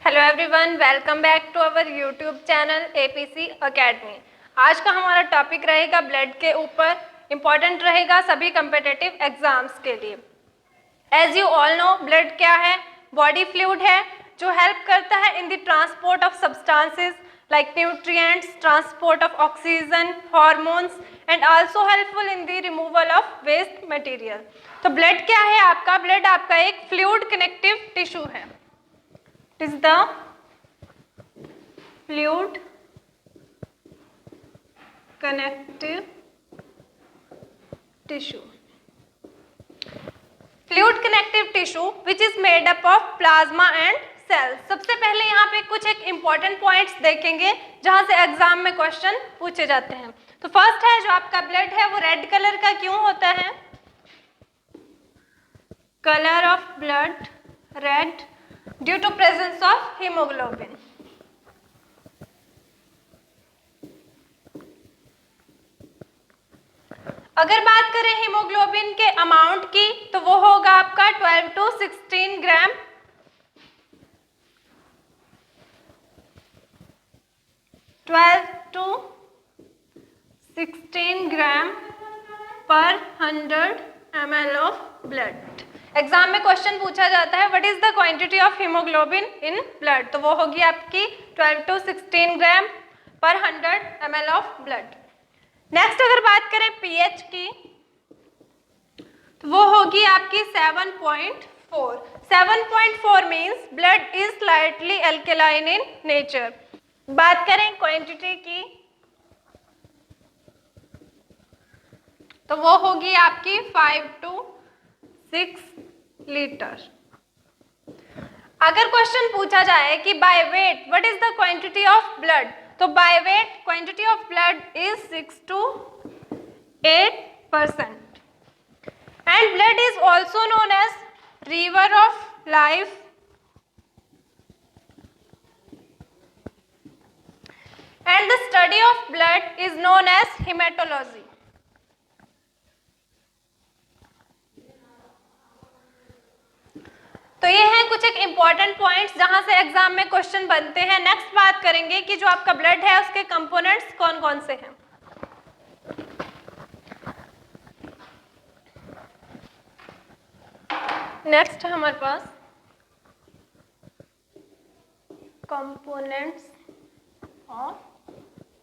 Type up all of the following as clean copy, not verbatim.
Hello everyone, welcome back to our YouTube channel APC Academy. आज का हमारा topic रहेगा ब्लड के ऊपर, इम्पॉर्टेंट रहेगा सभी कम्पिटिटिव एग्जाम्स के लिए। As you all know, blood क्या है? बॉडी फ्लूइड है जो हेल्प करता है in the transport of substances like nutrients, transport of oxygen, hormones and also helpful in the removal of waste material. तो ब्लड क्या है आपका? ब्लड आपका एक फ्लूइड कनेक्टिव टिश्यू है। Is the fluid connective tissue. Fluid connective tissue which is made up of plasma and cells. सबसे पहले यहाँ पे कुछ एक important points देखेंगे जहाँ से एग्जाम में क्वेश्चन पूछे जाते हैं। तो फर्स्ट है, जो आपका ब्लड है वो रेड कलर का क्यों होता है? Colour of blood red due to presence of haemoglobin. अगर बात करें हीमोग्लोबिन के अमाउंट की तो वो होगा आपका 12 to 16 ग्राम। टू 16 ग्राम पर 100 ml ऑफ ब्लड। एग्जाम में क्वेश्चन पूछा जाता है what is the quantity of haemoglobin in blood, तो वो होगी आपकी 12 to 16 ग्राम पर 100 ml ऑफ ब्लड। नेक्स्ट अगर बात करें पीएच की तो वो होगी आपकी 7.4। 7.4 means blood is slightly alkaline in nature. बात करें क्वांटिटी की तो वो होगी आपकी 5 to 6 लीटर। अगर क्वेश्चन पूछा जाए कि by weight what is the quantity of blood, तो by weight quantity of blood is 6 to 8%। And blood is also known as river of life and the study of blood is known as haematology. तो ये हैं कुछ एक important points जहां से exam में question बनते हैं। नेक्स्ट बात करेंगे कि जो आपका ब्लड है उसके कंपोनेंट्स कौन कौन से हैं। नेक्स्ट है हमारे पास कंपोनेंट्स ऑफ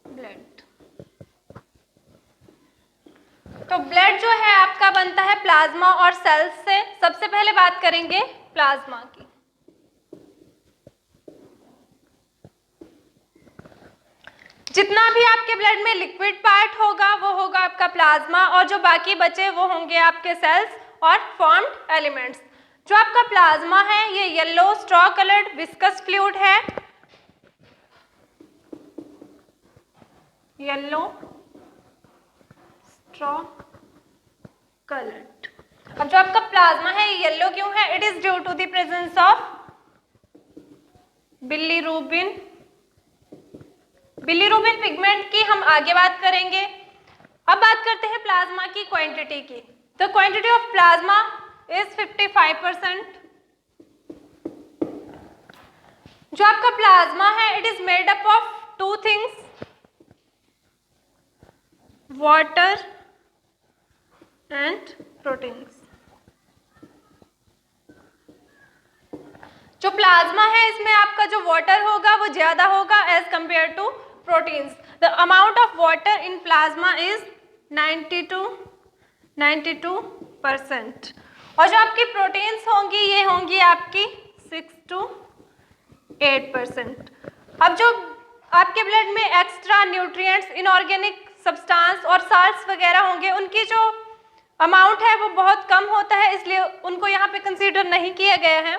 ब्लड। तो ब्लड जो है आपका बनता है प्लाज्मा और सेल्स से। सबसे पहले बात करेंगे प्लाज्मा की। जितना भी आपके ब्लड में लिक्विड पार्ट होगा वो होगा आपका प्लाज्मा, और जो बाकी बचे वो होंगे आपके सेल्स और फॉर्म्ड एलिमेंट्स। जो आपका प्लाज्मा है ये yellow straw coloured viscous fluid है, येलो स्ट्रॉ कलर्ड। अब जो आपका प्लाज्मा है ये येलो क्यों है? It is due to the presence of bilirubin. Bilirubin pigment की हम आगे बात करेंगे। अब बात करते हैं प्लाज्मा की क्वांटिटी की। तो क्वांटिटी ऑफ प्लाज्मा इज 55%। जो आपका प्लाज्मा है it is made up of two things, water and proteins. जो प्लाज्मा है इसमें आपका जो वाटर होगा वो ज्यादा होगा as compare to proteins. The amount of water in plasma is 92%। और जो आपकी प्रोटीन्स होंगी ये होंगी आपकी 6 to 8%। अब जो आपके ब्लड में एक्स्ट्रा न्यूट्रिएंट्स, इनऑर्गेनिक सब्सटेंस और साल्ट्स वगैरह होंगे, उनकी जो अमाउंट है वो बहुत कम होता है, इसलिए उनको यहाँ पे कंसीडर नहीं किया गया है।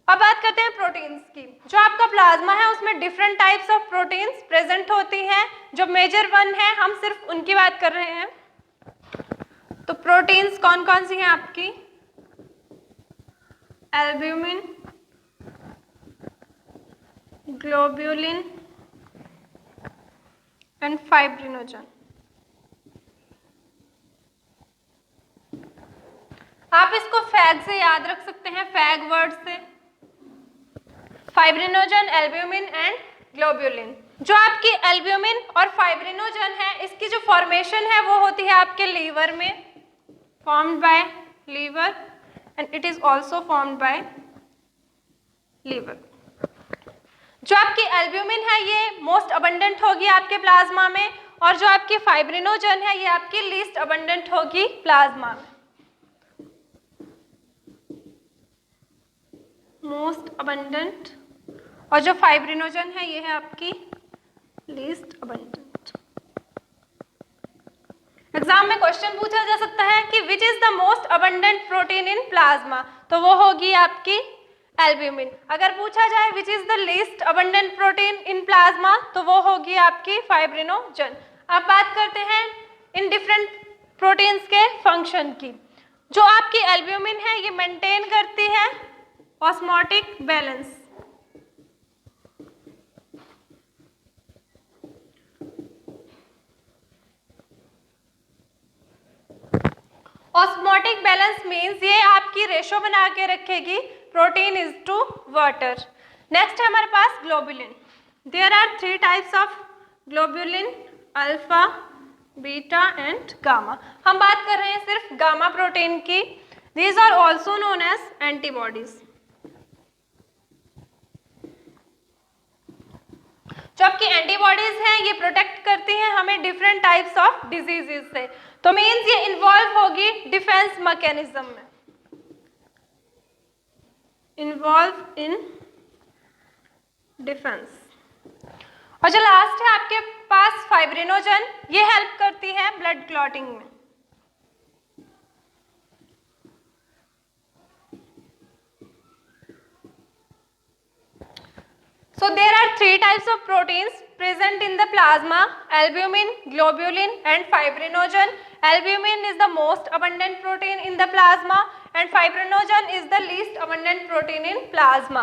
अब बात करते हैं प्रोटीन्स की। जो आपका प्लाज्मा है उसमें different types of proteins present होती हैं। जो मेजर वन है हम सिर्फ उनकी बात कर रहे हैं। तो प्रोटीन्स कौन कौन सी हैं आपकी? Albumin, globulin and fibrinogen. आप इसको फैग से याद रख सकते हैं, फैग वर्ड से। Fibrinogen, albumin and globulin. जो आपकी एल्ब्यूमिन और फाइब्रिनोजन है, इसकी जो फॉर्मेशन है वो होती है आपके लीवर में, formed by liver and it is also formed by liver. जो आपकी एल्ब्यूमिन है ये मोस्ट अबंडेंट होगी आपके प्लाज्मा में, और जो आपकी फाइब्रिनोजन है ये आपकी लीस्ट अबंडेंट होगी प्लाज्मा में। मोस्ट अबंडेंट, और जो फाइब्रिनोजन है ये है आपकी लीस्ट अबंडेंट। एग्जाम में क्वेश्चन पूछा जा सकता है कि which is the most abundant protein in plasma, तो वो होगी आपकी एल्ब्यूमिन। अगर पूछा जाए which is the least abundant protein in plasma, तो वो होगी आपकी फाइब्रिनोजन। अब बात करते हैं इन डिफरेंट प्रोटीन्स के फंक्शन की। जो आपकी एल्ब्यूमिन है ये मेंटेन करती है osmotic balance. Osmotic balance means ये आपकी रेशो बना के रखेगी protein is to water. Next है हमारे पास globulin. There are 3 types of globulin, alpha, beta and gamma. हम बात कर रहे हैं सिर्फ गामा प्रोटीन की। These are also known as antibodies. जो आपकी एंटीबॉडीज हैं ये प्रोटेक्ट करती हैं हमें डिफरेंट टाइप्स ऑफ डिजीजेस से, तो मीन्स ये इन्वॉल्व होगी डिफेंस मैकेनिज्म में, इन्वॉल्व इन डिफेंस। और जो लास्ट है आपके पास फाइब्रिनोजन, ये हेल्प करती है ब्लड क्लॉटिंग में। So there are 3 types of proteins present in the plasma: albumin, globulin and fibrinogen. Albumin is the most abundant protein in the plasma and fibrinogen is the least abundant protein in plasma.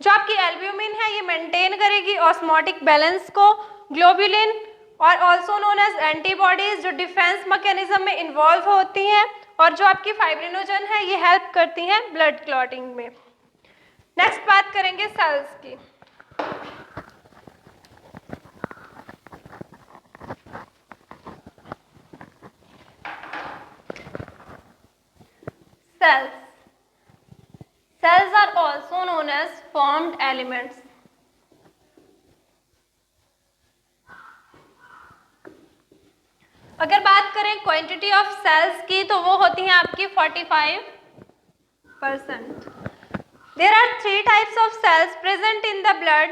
जो आपकी albumin है ये maintain करेगी osmotic balance को। Globulin और also known as antibodies जो defence mechanism में involve होती हैं, और जो आपकी फाइब्रिनोजन है ये हेल्प करती हैं ब्लड क्लॉटिंग में। नेक्स्ट बात करेंगे सेल्स की। Cells. Cells are also known as formed elements. अगर बात करें क्वांटिटी ऑफ सेल्स की तो वो होती हैं आपकी 45%। There are 3 types of cells present in the blood.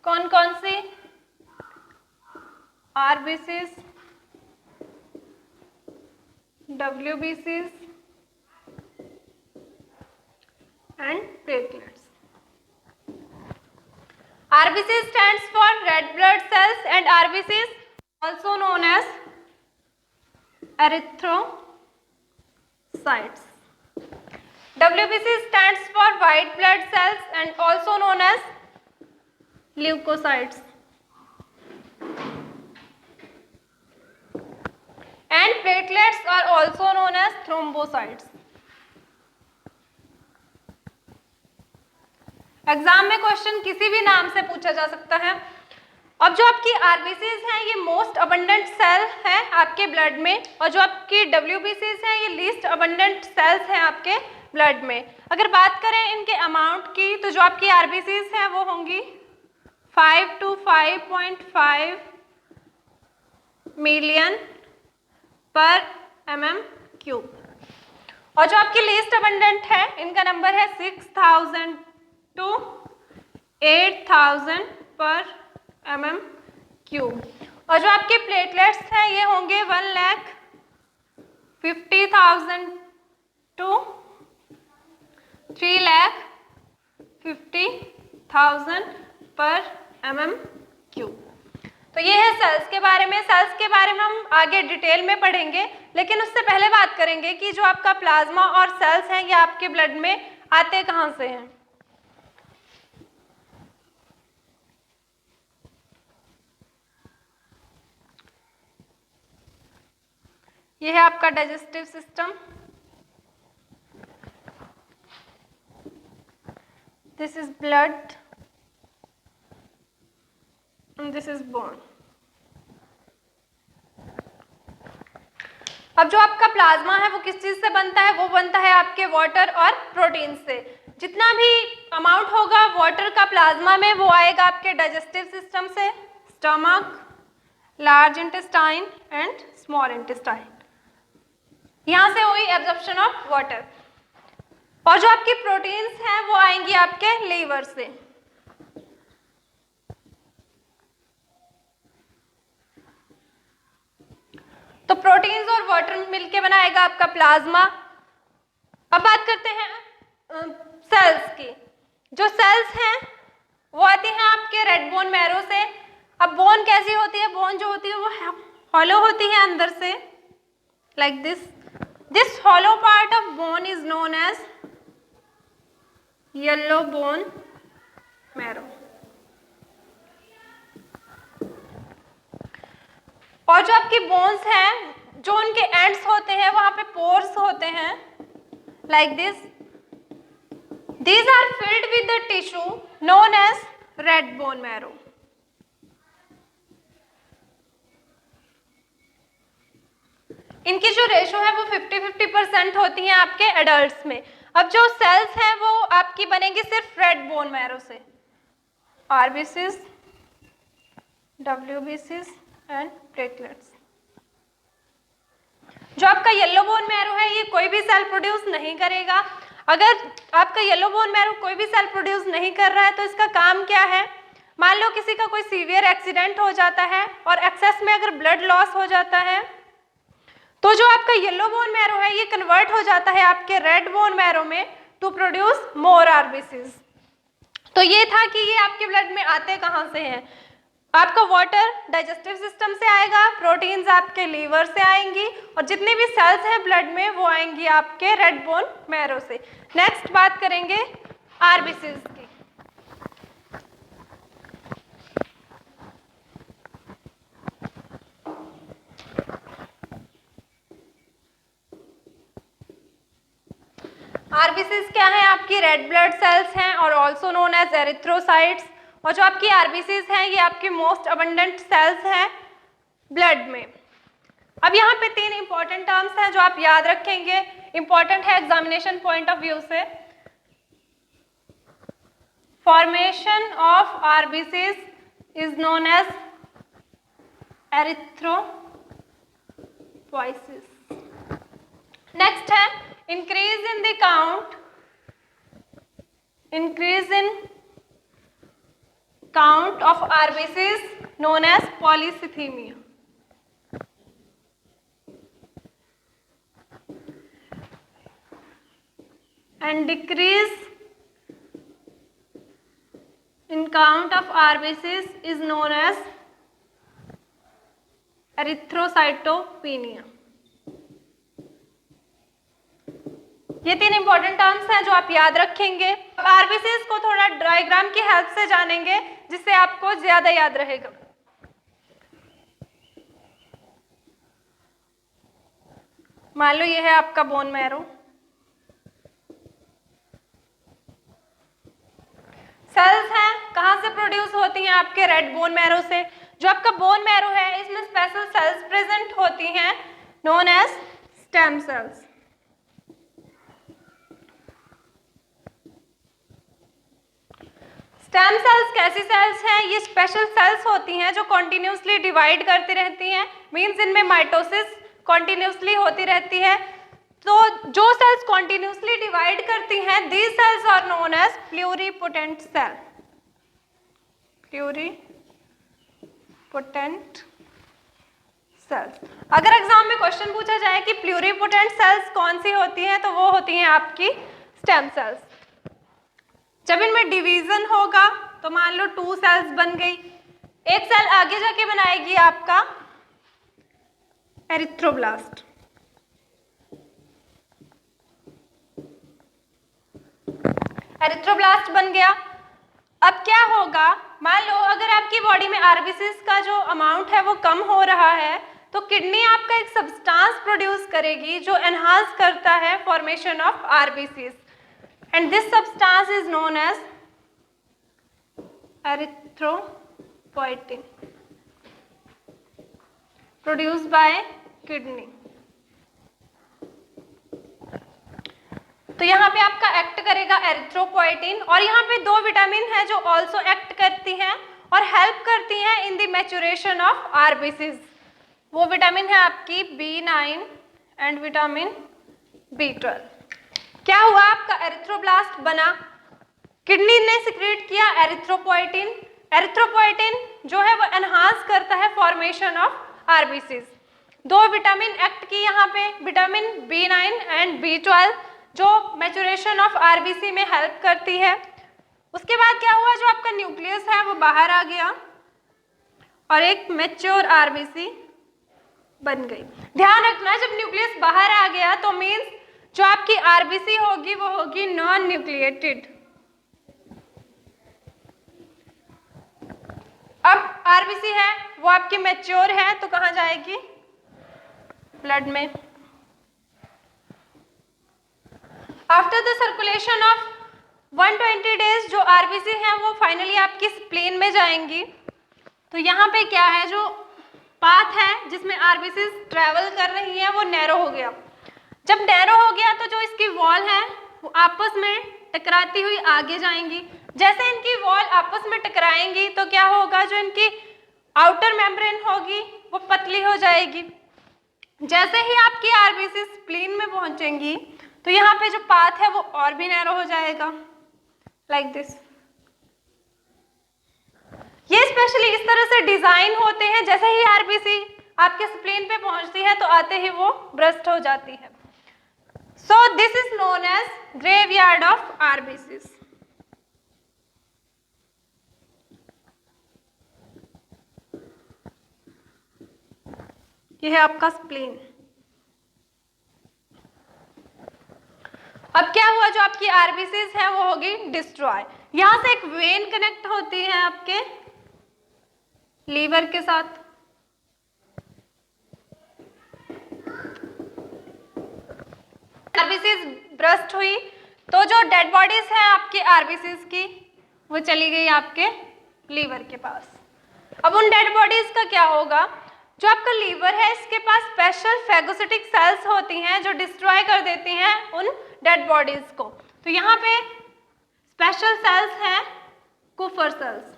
कौन कौन सी? RBCs, WBCs and platelets. RBC stands for red blood cells and RBCs also known as erythrocytes. WBC stands for white blood cells and also known as leukocytes. And platelets are also known as thrombocytes. Exam में question किसी भी नाम से पूछा जा सकता है। अब जो आपकी आरबीसीज हैं ये मोस्ट अबंडेंट सेल है आपके ब्लड में, और जो आपकी डब्ल्यूबीसीज हैं ये लीस्ट अबंडेंट सेल्स हैं आपके ब्लड में। अगर बात करें इनके अमाउंट की तो जो आपकी आरबीसीज हैं वो होंगी 5 to 5.5 मिलियन पर mm³ और जो आपकी लीस्ट अबंडेंट है इनका नंबर है 6000 to 8000 पर mm³ और जो आपके प्लेटलेट्स हैं ये होंगे 1,50,000 to 3,50,000 पर mm³। तो ये है सेल्स के बारे में। सेल्स के बारे में हम आगे डिटेल में पढ़ेंगे, लेकिन उससे पहले बात करेंगे कि जो आपका प्लाज्मा और सेल्स हैं ये आपके ब्लड में आते कहाँ से हैं। ये है आपका digestive system. This is blood and this is bone. अब जो आपका प्लाज्मा है वो किस चीज से बनता है? वो बनता है आपके वाटर और प्रोटीन से। जितना भी अमाउंट होगा वाटर का प्लाज्मा में वो आएगा आपके डाइजेस्टिव सिस्टम से, stomach, large intestine and small intestine. यहां से हुई एब्जॉर्प्शन ऑफ वाटर। और जो आपकी प्रोटीन्स हैं वो आएंगी आपके लीवर से। तो प्रोटीन्स और वाटर मिलके बनाएगा आपका प्लाज्मा। अब बात करते हैं सेल्स की। जो सेल्स हैं वो आती हैं आपके रेड बोन मैरो से। अब बोन कैसी होती है? बोन जो होती है वो हॉलो होती है अंदर से, like this. This hollow part of bone is known as yellow bone marrow. और जो आपकी बोन्स हैं जो उनके एंड्स होते हैं वहां पे पोर्स होते हैं, like this. These are filled with the tissue known as red bone marrow. इनकी जो रेशो है वो 50-50% होती है आपके एडल्ट्स में। अब जो सेल्स हैं वो आपकी बनेंगी सिर्फ रेड बोन मैरो से, आरबीसीज, डब्ल्यूबीसीज एंड प्लेटलेट्स। जो आपका येलो बोन मैरो है ये कोई भी सेल प्रोड्यूस नहीं करेगा। अगर आपका येलो बोन मैरो कोई भी सेल प्रोड्यूस नहीं कर रहा है तो इसका काम क्या है? मान लो किसी का कोई सीवियर एक्सीडेंट हो जाता है और एक्सेस में अगर ब्लड लॉस हो जाता है तो जो आपका येलो बोन मैरो है ये कन्वर्ट हो जाता है आपके रेड बोन मैरो में टू प्रोड्यूस मोर आरबीसीज। तो ये था कि ये आपके ब्लड में आते कहाँ से हैं। आपका वाटर डाइजेस्टिव सिस्टम से आएगा, प्रोटीन्स आपके लीवर से आएंगी और जितनी भी सेल्स हैं ब्लड में वो आएंगी आपके रेड बोन मैरो से। नेक्स्ट बात करेंगे आरबीसीज की। आरबीसीज क्या है? आपकी रेड ब्लड सेल्स हैं और ऑल्सो नोन एज एरिथ्रोसाइट्स। और जो आपकी आरबीसीज हैं ये आपकी मोस्ट अबंडेंट सेल्स हैं ब्लड में। अब यहाँ पे 3 इंपॉर्टेंट टर्म्स हैं जो आप याद रखेंगे, इंपॉर्टेंट है एग्जामिनेशन पॉइंट ऑफ व्यू से। Formation of RBCs is known as erythropoiesis. Next है increase in the count, increase in count of RBCs known as polycythemia. And decrease in count of RBCs is known as erythrocytopenia. ये 3 important terms हैं जो आप याद रखेंगे। RBCs को थोड़ा diagram की हेल्प से जानेंगे जिससे आपको ज्यादा याद रहेगा। मान लो ये है आपका बोन मैरो। सेल्स हैं कहां से प्रोड्यूस होती हैं? आपके रेड बोन मैरो से। जो आपका बोन मैरो है इसमें स्पेशल सेल्स प्रेजेंट होती हैं known as stem cells. Stem cells कैसी सेल्स हैं? ये स्पेशल सेल्स होती हैं जो कॉन्टिन्यूसली डिवाइड करती रहती हैं, मींस इनमें माइटोसिस कॉन्टिन्यूसली होती रहती है। तो जो सेल्स कॉन्टिन्यूसली डिवाइड करती हैं these cells are known as pluripotent cell. Pluripotent cells. अगर एग्जाम में क्वेश्चन पूछा जाए कि प्लूरिपोटेंट सेल्स कौन सी होती हैं तो वो होती हैं आपकी स्टेम सेल्स। जब इनमें डिवीजन होगा तो मान लो 2 सेल्स बन गई, एक सेल आगे जाके बनाएगी आपका एरिथ्रोब्लास्ट। एरिथ्रोब्लास्ट बन गया। अब क्या होगा? मान लो अगर आपकी बॉडी में आरबीसीज का जो अमाउंट है वो कम हो रहा है तो किडनी आपका एक सब्सटेंस प्रोड्यूस करेगी जो एनहांस करता है formation of RBCs, and this substance is known as erythropoietin produce by kidney. तो यहाँ पे आपका एक्ट करेगा एरिथ्रोपोइटिन, और यहाँ पे दो विटामिन है जो ऑल्सो एक्ट करती हैं और हेल्प करती हैं in the maturation of RBCs. वो विटामिन है आपकी B9 एंड विटामिन B12। क्या हुआ, आपका एरिथ्रोब्लास्ट बना, किडनी ने सिक्रेट किया एरिथ्रोपोइटिन। एरिथ्रोपोइटिन जो है वो एनहांस करता है फॉर्मेशन ऑफ आरबीसीज। दो विटामिन एक्ट की यहाँ पे, विटामिन B9 एंड B12 जो मैच्योरेशन ऑफ आरबीसी में हेल्प करती है। उसके बाद क्या हुआ, जो आपका न्यूक्लियस है वो बाहर आ गया और एक मैच्योर आरबीसी बन गई। ध्यान रखना, जब न्यूक्लियस बाहर आ गया तो मीन्स जो आपकी आरबीसी होगी वो होगी नॉन न्यूक्लिएटेड। अब आरबीसी है वो आपकी मैच्योर है तो कहाँ जाएगी, ब्लड में। After the circulation of 120 days जो आरबीसी है वो फाइनली आपकी स्प्लीन में जाएंगी। तो यहाँ पे क्या है, जो पाथ है जिसमें आरबीसी ट्रेवल कर रही है वो नैरो हो गया। जब नैरो हो गया तो जो इसकी वॉल है वो आपस में टकराती हुई आगे जाएंगी। जैसे इनकी वॉल आपस में टकराएंगी तो क्या होगा, जो इनकी आउटर मेम्ब्रेन होगी वो पतली हो जाएगी। जैसे ही आपकी आरबीसी स्प्लीन में पहुंचेंगी तो यहाँ पे जो पाथ है वो और भी नैरो हो जाएगा, लाइक दिस। ये स्पेशली इस तरह से डिजाइन होते हैं, जैसे ही आरबीसी आपके स्प्लीन पे पहुंचती है तो आते ही वो ब्रस्ट हो जाती है। So this is known as graveyard of RBCs. ये है आपका स्प्लीन। अब क्या हुआ, जो आपकी आरबीसीज है वो होगी डिस्ट्रॉय। यहां से एक वेन कनेक्ट होती है आपके लीवर के साथ। आरबीसीज ब्रस्ट हुई तो जो डेड बॉडीज है आपकी आरबीसीज की वो चली गई आपके लीवर के पास। अब उन डेड बॉडीज का क्या होगा, जो आपका लीवर है इसके पास स्पेशल फैगोसिटिक सेल्स होती हैं जो डिस्ट्रॉय कर देती हैं उन डेड बॉडीज को। तो यहाँ पे स्पेशल सेल्स हैं कुफर सेल्स।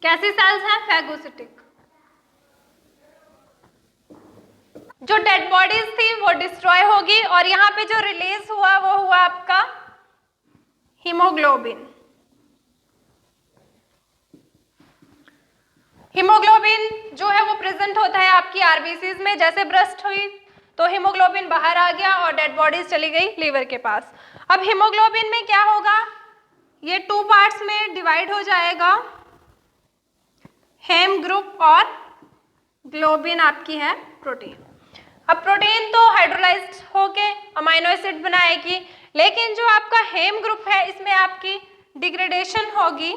कैसी सेल्स हैं, फैगोसिटिक। जो डेड बॉडीज थी वो डिस्ट्रॉय होगी और यहाँ पे जो रिलीज हुआ वो हुआ आपका हीमोग्लोबिन। हीमोग्लोबिन जो है वो प्रेजेंट होता है आपकी आरबीसीज में। जैसे ब्रस्ट हुई तो हीमोग्लोबिन बाहर आ गया और डेड बॉडीज चली गई लीवर के पास। अब हीमोग्लोबिन में क्या होगा, ये टू पार्ट्स में डिवाइड हो जाएगा, हेम ग्रुप और ग्लोबिन आपकी है प्रोटीन। अब प्रोटीन तो हाइड्रोलाइज्ड होके अमाइनो एसिड बनाएगी, लेकिन जो आपका हेम ग्रुप है इसमें आपकी डिग्रेडेशन होगी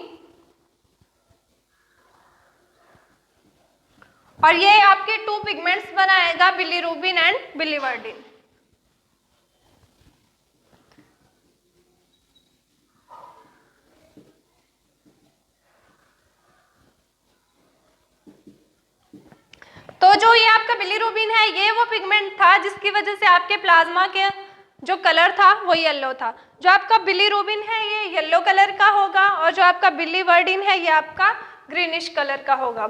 और ये आपके टू पिगमेंट्स बनाएगा, बिलीरुबिन एंड बिलीवर्डिन। तो जो ये आपका बिलीरुबिन है ये वो पिगमेंट था जिसकी वजह से आपके प्लाज्मा के जो कलर था वो येलो था। जो आपका बिलीरुबिन है ये येलो कलर का होगा और जो आपका बिलीवर्डिन है ये आपका ग्रीनिश कलर का होगा।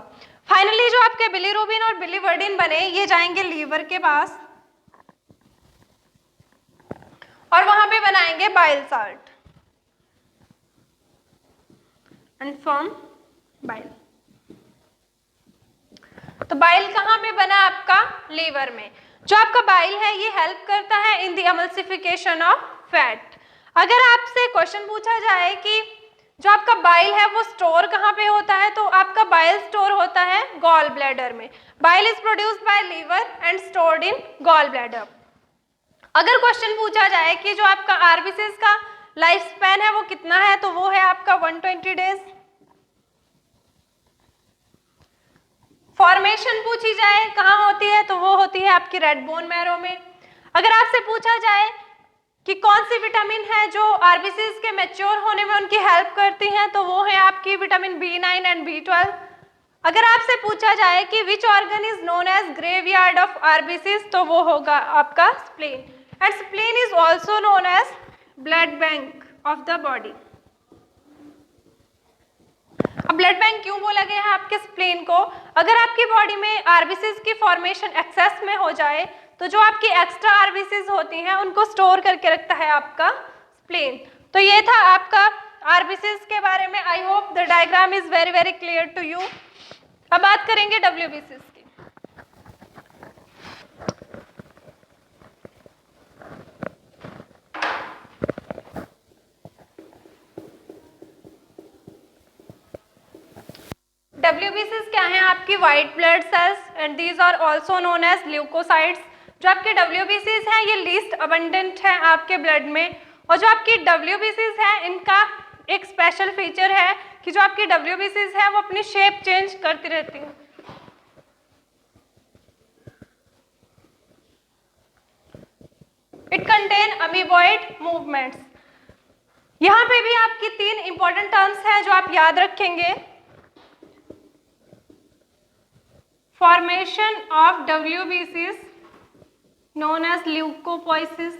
फाइनली जो आपके बिलीरुबिन और बिलीवर्डिन बने ये जाएंगे लीवर के पास और वहां पे बनाएंगे bile salt and form bile. तो बाइल कहाँ पे बना आपका, लीवर में। जो आपका बाइल है ये हेल्प करता है in the emulsification of fat. अगर आपसे क्वेश्चन पूछा जाए कि जो आपका बाइल है वो स्टोर कहाँ पे होता है, तो आपका बाइल स्टोर होता है गॉल ब्लैडर में। Bile is produced by liver and stored in gall bladder. अगर क्वेश्चन पूछा जाए कि जो आपका आरबीसीज का लाइफ स्पैन है वो कितना है, तो वो है आपका 120 डेज। फॉर्मेशन पूछी जाए कहाँ होती है, तो वो होती है आपकी रेड बोन मैरो में। अगर आपसे पूछा जाए कि कौन सी विटामिन है जो आरबीसीज के मैच्योर होने में उनकी हेल्प करती हैं, तो वो है आपकी विटामिन B9 एंड B12। अगर आपसे पूछा जाए कि which organ is known as graveyard of RBCs, तो वो होगा आपका spleen, and spleen is also known as blood bank of the body. अब ब्लड बैंक क्यों बोला गया है आपके स्प्लीन को? अगर आपकी बॉडी में आरबीसीज की फॉर्मेशन एक्सेस में हो जाए तो जो आपकी एक्स्ट्रा आरबीसीज होती हैं उनको स्टोर करके रखता है आपका स्प्लीन। तो ये था आपका आरबीसीज के बारे में। I hope the diagram is very very clear to you. अब बात करेंगे डब्ल्यूबीसीज की। डब्ल्यूबीसीज क्या है? आपकी white blood cells, and these are also known as leukocytes. जो आपके डब्ल्यूबीसीज हैं ये लीस्ट अबंडेंट है आपके ब्लड में, और जो आपकी डब्ल्यूबीसीज है इनका एक स्पेशल फीचर है कि जो आपकी डब्ल्यूबीसीज है वो अपनी शेप चेंज करती रहती हैं। It contain amoeboid movements. यहां पे भी आपकी 3 इंपॉर्टेंट टर्म्स हैं जो आप याद रखेंगे। Formation of WBCs known as leukopoiesis,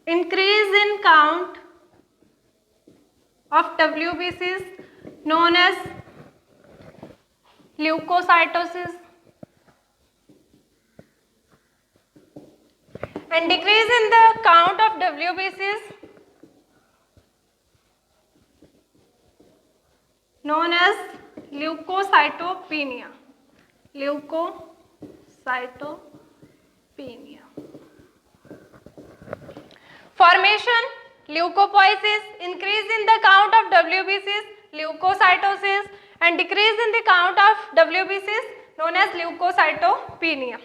increase in count of WBCs known as leukocytosis, and decrease in the count of WBCs known as leukocytopenia. Leukocytopenia. Formation leukopoiesis, increase in the count of WBCs, leukocytosis, and decrease in the count of WBCs known as leukocytopenia.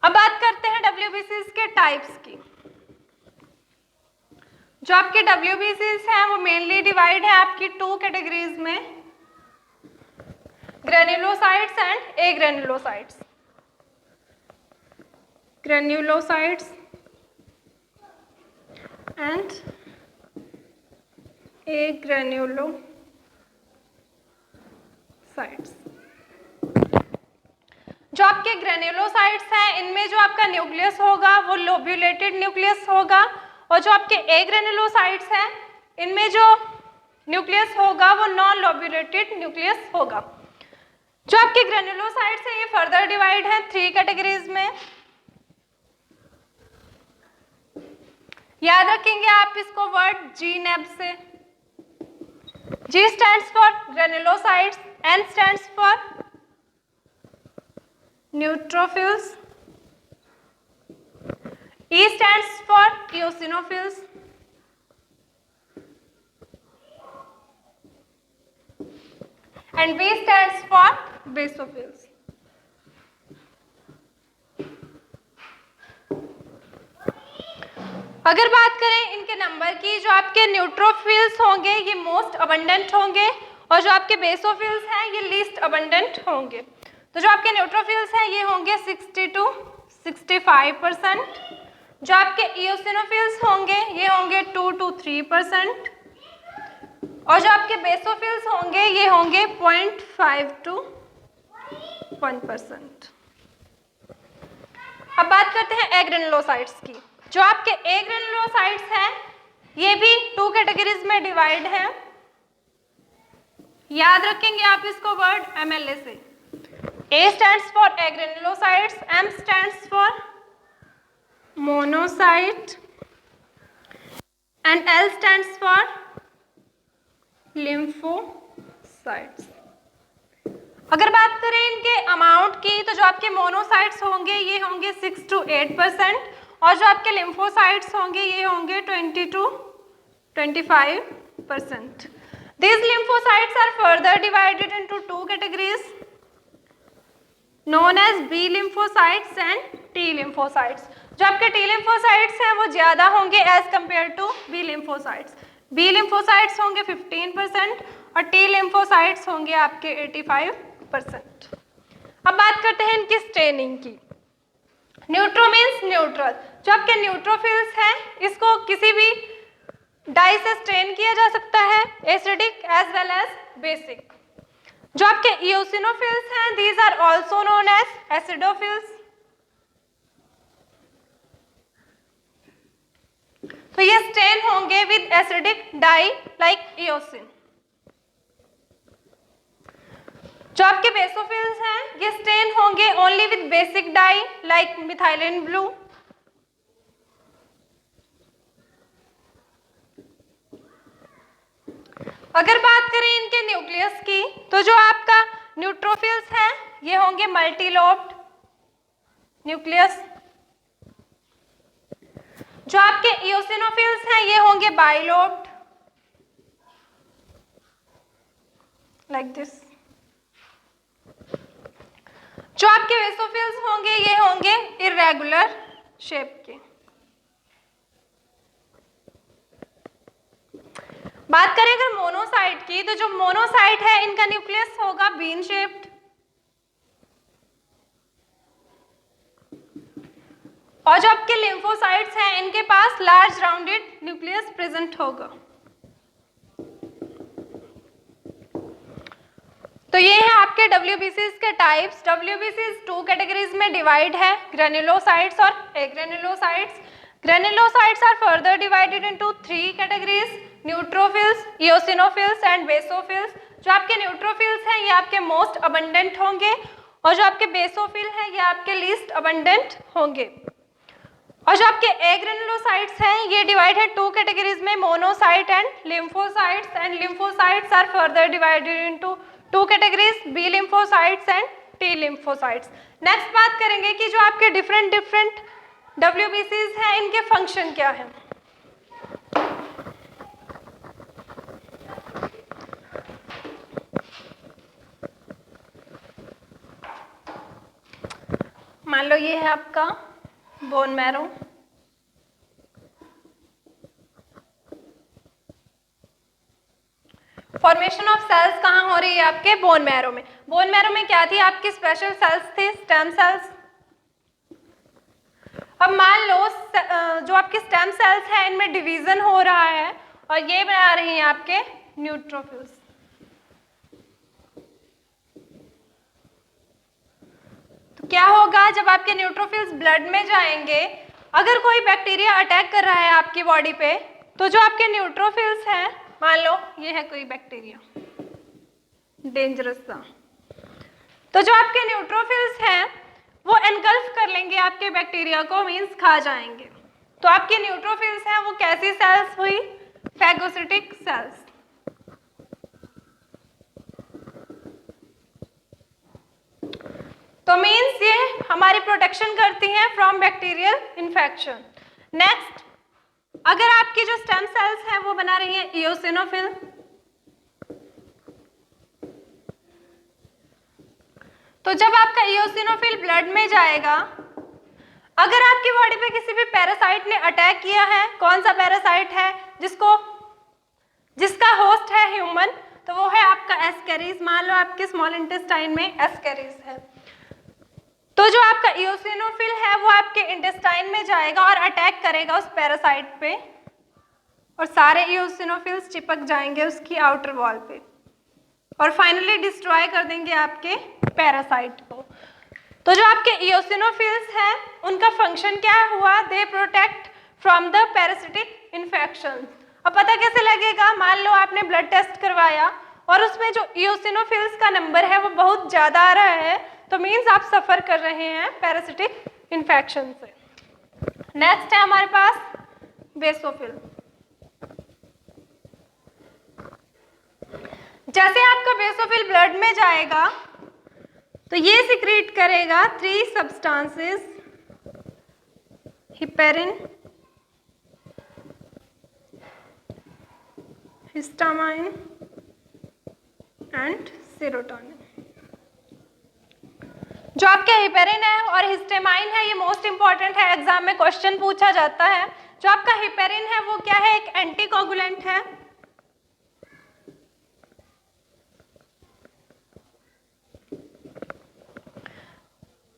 अब बात करते हैं WBCs के types की। जो आपके WBCs हैं वो मेनली डिवाइड है आपकी 2 कैटेगरीज में, ग्रेन्युलोसाइट्स एंड एग्रेन्युलोसाइट्स। Granulocytes and एग्रेन्युलोसाइट्स। जो आपके ग्रेन्युलोसाइट्स हैं इनमें जो आपका न्यूक्लियस होगा वो लोब्यूलेटेड न्यूक्लियस होगा, और जो आपके एग्रेन्युलोसाइट्स हैं इनमें जो न्यूक्लियस होगा वो नॉन लोब्यूलेटेड न्यूक्लियस होगा। जो आपके ग्रेन्युलोसाइट्स हैं ये फर्दर डिवाइड हैं 3 कैटेगरीज में। याद रखेंगे आप इसको वर्ड GNAB से। G stands for granulocytes, N stands for neutrophils, E stands for eosinophils, and B stands for basophils. अगर बात करें इनके नंबर की, जो आपके न्यूट्रोफिल्स होंगे ये मोस्ट अबंडेंट होंगे, और जो आपके बेसोफिल्स हैं ये लीस्ट अबंडेंट होंगे। तो जो आपके न्यूट्रोफिल्स हैं ये होंगे 60 to 65%, जो आपके इओसिनोफिल्स होंगे ये होंगे 2 to 3%, और जो आपके बेसोफिल्स होंगे ये होंगे 0.5 to 1%। अब बात करते हैं एग्रेनुलोसाइट्स की। जो आपके एग्रेनुलोसाइट्स हैं ये भी 2 कैटेगरीज में डिवाइड हैं। याद रखेंगे आप इसको वर्ड MLA से। A stands for agranulocytes, M stands for monocyte, and L stands for lymphocytes। अगर बात करें इनके अमाउंट की, तो जो आपके मोनोसाइट्स होंगे ये होंगे 6 to 8%, और जो आपके लिम्फोसाइट्स होंगे ये होंगे 20 to 25%। These lymphocytes are further divided into 2 categories known as B lymphocytes and T lymphocytes। जो आपके T lymphocytes हैं वो ज़्यादा होंगे as compared to B lymphocytes। B lymphocytes होंगे 15% और T lymphocytes होंगे आपके 85%। अब बात करते हैं इनकी स्टेनिंग की। न्यूट्रो मीन्स न्यूट्रल। जो आपके न्यूट्रोफिल्स हैं इसको किसी भी डाई से स्टेन किया जा सकता है, acidic as well as basic. जो आपके इओसिनोफिल्स हैं these are also known as acidophils. तो ये स्टेन होंगे with acidic dye like eosin. जो आपके बेसोफिल्स हैं ये स्टेन होंगे only with basic dye like methylene blue. अगर बात करें इनके न्यूक्लियस की तो जो आपका न्यूट्रोफिल्स हैं ये होंगे मल्टीलोब्ड न्यूक्लियस। जो आपके इओसिनोफिल्स हैं ये होंगे बाइलोब्ड लाइक दिस। जो आपके बेसोफिल्स होंगे ये होंगे इर्रेगुलर शेप के। बात करें अगर मोनोसाइट की तो जो मोनोसाइट है इनका न्यूक्लियस होगा बीन शेप्ड। और जो आपके लिम्फोसाइट्स हैं इनके पास लार्ज राउंडेड न्यूक्लियस प्रेजेंट होगा। तो ये है आपके डब्ल्यूबीसीज के टाइप्स। डब्ल्यूबीसीज 2 कैटेगरीज में डिवाइड है, ग्रेन्युलोसाइट्स और एग्रेन्युलोसाइट्स। Granulocytes are further divided into 3 categories, neutrophils, eosinophils and basophils. जो आपके न्यूट्रोफिल्स हैं ये आपके मोस्ट अबंडेंट होंगे और जो आपके बेसोफिल हैं ये आपके लीस्ट अबंडेंट होंगे। और जो आपके एग्रेन्युलोसाइट्स हैं ये डिवाइड है 2 कैटेगरीज में, monocyte and lymphocytes. And lymphocytes are further divided into 2 categories, B lymphocytes and T lymphocytes. Next बात करेंगे कि जो आपके डिफरेंट डब्ल्यूबीसीज हैं इनके फंक्शन क्या है। मान लो ये है आपका bone marrow. Formation of cells कहाँ हो रही है आपके बोन मैरो में। बोन मैरो में क्या थी आपकी स्पेशल सेल्स थी, स्टेम सेल्स। अब मान लो जो आपके स्टेम सेल्स हैं इनमें डिवीजन हो रहा है और ये बना रही हैं आपके न्यूट्रोफिल्स। तो क्या होगा जब आपके न्यूट्रोफिल्स ब्लड में जाएंगे, अगर कोई बैक्टीरिया अटैक कर रहा है आपकी बॉडी पे तो जो आपके न्यूट्रोफिल्स हैं, मान लो ये है कोई बैक्टीरिया डेंजरस सा, तो जो आपके न्यूट्रोफिल्स हैं वो एनगल्फ कर लेंगे आपके बैक्टीरिया को, मींस खा जाएंगे। तो आपके न्यूट्रोफिल्स हैं वो कैसी सेल्स हुई, फैगोसिटिक सेल्स। तो मींस ये हमारी प्रोटेक्शन करती हैं फ्रॉम बैक्टीरियल इन्फेक्शन। नेक्स्ट, अगर आपकी जो स्टेम सेल्स हैं वो बना रही हैं इओसिनोफिल, तो जब आपका इओसिनोफिल ब्लड में जाएगा, अगर आपकी बॉडी पे किसी भी पैरासाइट ने अटैक किया है, कौन सा पैरासाइट है जिसका होस्ट है ह्यूमन, तो वो है आपका एस्केरिस। मान लो आपके स्मॉल इंटेस्टाइन में एस्केरिस है, तो जो आपका इओसिनोफिल है वो आपके इंटेस्टाइन में जाएगा और अटैक करेगा उस पैरासाइट पे और सारे इओसिनोफिल्स चिपक जाएंगे उसकी आउटर वॉल पे और फाइनली डिस्ट्रॉय कर देंगे आपके पैरासाइट को। तो जो आपके इओसिनोफिल्स हैं उनका फंक्शन क्या हुआ, they protect from the parasitic infection. अब पता कैसे लगेगा, मान लो आपने ब्लड टेस्ट करवाया और उसमें जो इओसिनोफिल्स का नंबर है वो बहुत ज़्यादा आ रहा है, तो मीन्स आप सफ़र कर रहे हैं पैरासिटिक इन्फेक्शन से। नेक्स्ट है हमारे पास बेसोफिल। जैसे आपका बेसोफिल ब्लड में जाएगा तो ये सिक्रीट करेगा 3 substances, heparin, histamine and serotonin. जो आपके हिपेरिन है और हिस्टामाइन है ये मोस्ट इंपॉर्टेंट है, एग्जाम में क्वेश्चन पूछा जाता है। जो आपका हिपेरिन है वो क्या है, एक एंटीकोगुलेंट है।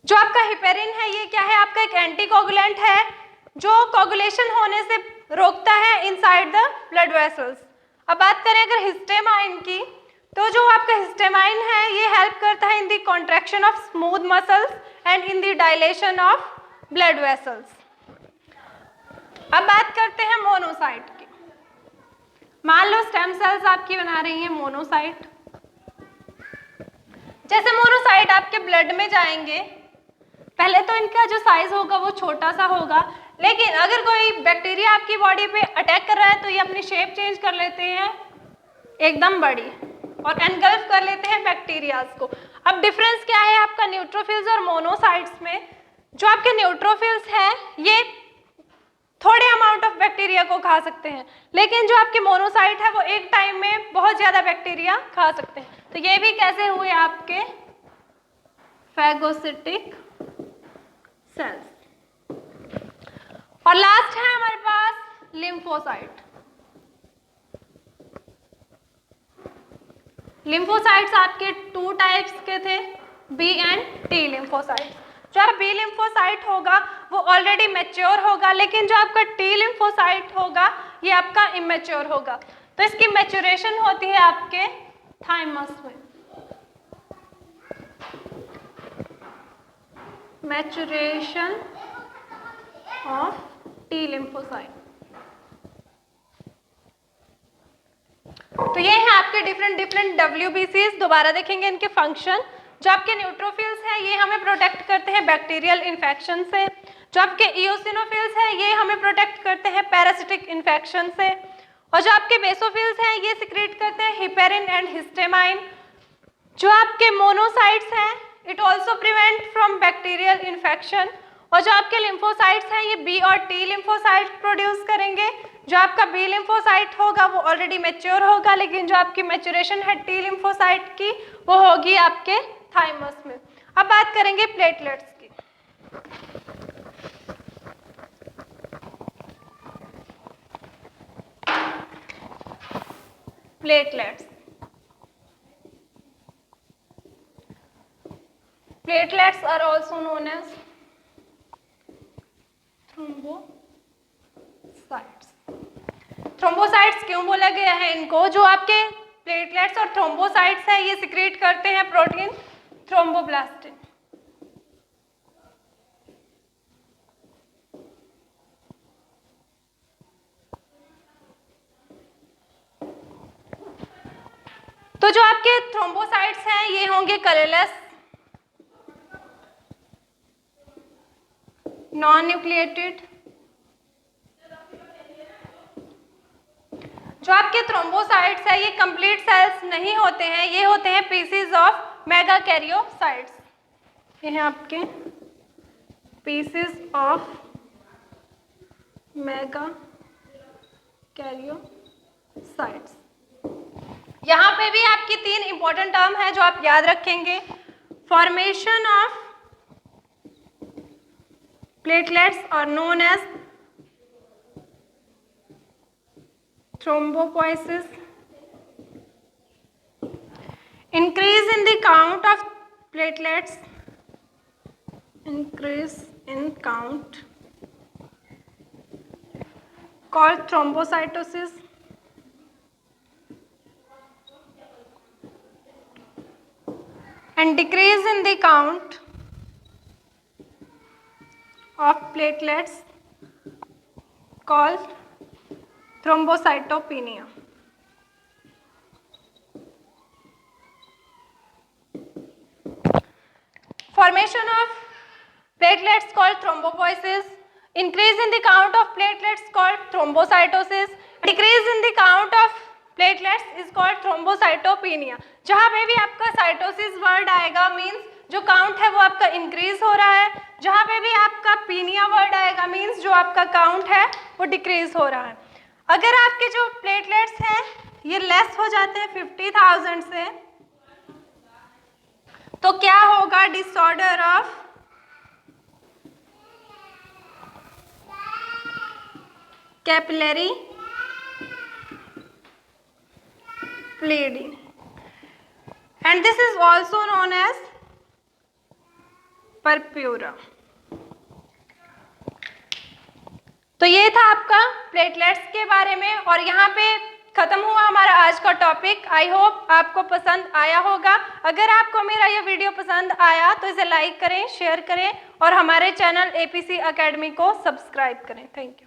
जो आपका हिपेरिन है ये क्या है, आपका एक एंटीकोगुलेंट है जो कोगुलेशन होने से रोकता है इनसाइड द ब्लड वेसल्स। अब बात करें अगर हिस्टेमाइन की, तो जो आपका हिस्टेमाइन है ये हेल्प करता है in the contraction of smooth muscles and in the dilation of blood vessels. अब बात करते हैं मोनोसाइट की। मान लो स्टेम सेल्स आपकी बना रही हैं मोनोसाइट। जैसे मोनोसाइट आपके ब्लड में जाएंगे, पहले तो इनका जो साइज होगा वो छोटा सा होगा, लेकिन अगर कोई बैक्टीरिया आपकी बॉडी पे अटैक कर रहा है तो ये अपनी शेप चेंज कर लेते हैं एकदम बड़ी और एनगल्फ कर लेते हैं बैक्टीरियाज को। अब डिफरेंस क्या है आपका न्यूट्रोफिल्स और मोनोसाइट्स में? जो आपके न्यूट्रोफिल्स हैं ये थोड़े अमाउंट ऑफ बैक्टीरिया को खा सकते हैं, लेकिन जो आपके मोनोसाइट है वो एक टाइम में बहुत ज्यादा बैक्टीरिया खा सकते हैं। तो ये भी कैसे हुए आपके फैगोसिटिक सेल्स। और लास्ट है हमारे पास लिम्फोसाइट। लिम्फोसाइट्स आपके 2 टाइप्स के थे, बी एंड टी लिम्फोसाइट। जो आपका बी लिम्फोसाइट होगा वो ऑलरेडी मैच्योर होगा, लेकिन जो आपका टी लिम्फोसाइट होगा ये आपका इमेच्योर होगा। तो इसकी मैच्योरेशन होती है आपके थाइमस में। Maturation of T lymphocyte. तो ये है आपके डिफरेंट WBCs। दोबारा देखेंगे इनके फंक्शन। जो आपके न्यूट्रोफिल्स हैं ये हमें प्रोटेक्ट करते हैं बैक्टीरियल इन्फेक्शन से। जो आपके इओसिनोफिल्स हैं ये हमें प्रोटेक्ट करते हैं पैरासिटिक इन्फेक्शन से। और जो आपके बेसोफिल्स हैं ये सिक्रेट करते हैं हिपेरिन एंड हिस्टेमाइन। जो आपके मोनोसाइट्स हैं it also prevent from bacterial infection. और जो आपके लिम्फोसाइट्स हैं ये बी और टी लिम्फोसाइट प्रोड्यूस करेंगे। जो आपका बी लिम्फोसाइट होगा वो ऑलरेडी मैच्योर होगा, लेकिन जो आपकी मैच्योरेशन है टी लिम्फोसाइट की वो होगी आपके थाइमस में। अब बात करेंगे प्लेटलेट्स की। Platelets are also known as thrombocytes। Thrombocytes क्यों बोला गया है इनको? जो आपके प्लेटलेट्स और थ्रोम्बोसाइट्स हैं ये सिक्रेट करते हैं प्रोटीन थ्रोम्बोप्लास्टिन। तो जो आपके थ्रोम्बोसाइट्स हैं ये होंगे कलरलेस, नॉन न्यूक्लिएटेड। जो आपके थ्रोम्बोसाइट्स है ये कंप्लीट सेल्स नहीं होते हैं, ये होते हैं पीसीज ऑफ मेगा कैरियोसाइट्स। ये हैं आपके पीसीज ऑफ मेगा कैरियोसाइट्स। यहाँ पे भी आपकी 3 इंपॉर्टेंट टर्म है जो आप याद रखेंगे। Formation of platelets are known as thrombopoiesis. Increase in the count of platelets, increase in count called thrombocytosis. And decrease in the count of platelets called thrombocytopenia. Formation of platelets called thrombopoiesis, increase in the count of platelets called thrombocytosis, decrease in the count of platelets is called thrombocytopenia. जहाँ पे भी आपका cytosis word आएगा means जो count है वो आपका increase हो रहा है, जहाँ पे भी आपका पीनिया वर्ड आएगा मीन्स जो आपका काउंट है वो डिक्रीज हो रहा है। अगर आपके जो प्लेटलेट्स हैं ये लेस हो जाते हैं 50,000 से, तो क्या होगा? Disorder of capillary bleeding, and this is also known as purpura. तो ये था आपका प्लेटलेट्स के बारे में और यहाँ पे खत्म हुआ हमारा आज का टॉपिक। आई होप आपको पसंद आया होगा। अगर आपको मेरा ये वीडियो पसंद आया तो इसे लाइक करें, शेयर करें और हमारे चैनल एपीसी एकेडमी को सब्सक्राइब करें। Thank you.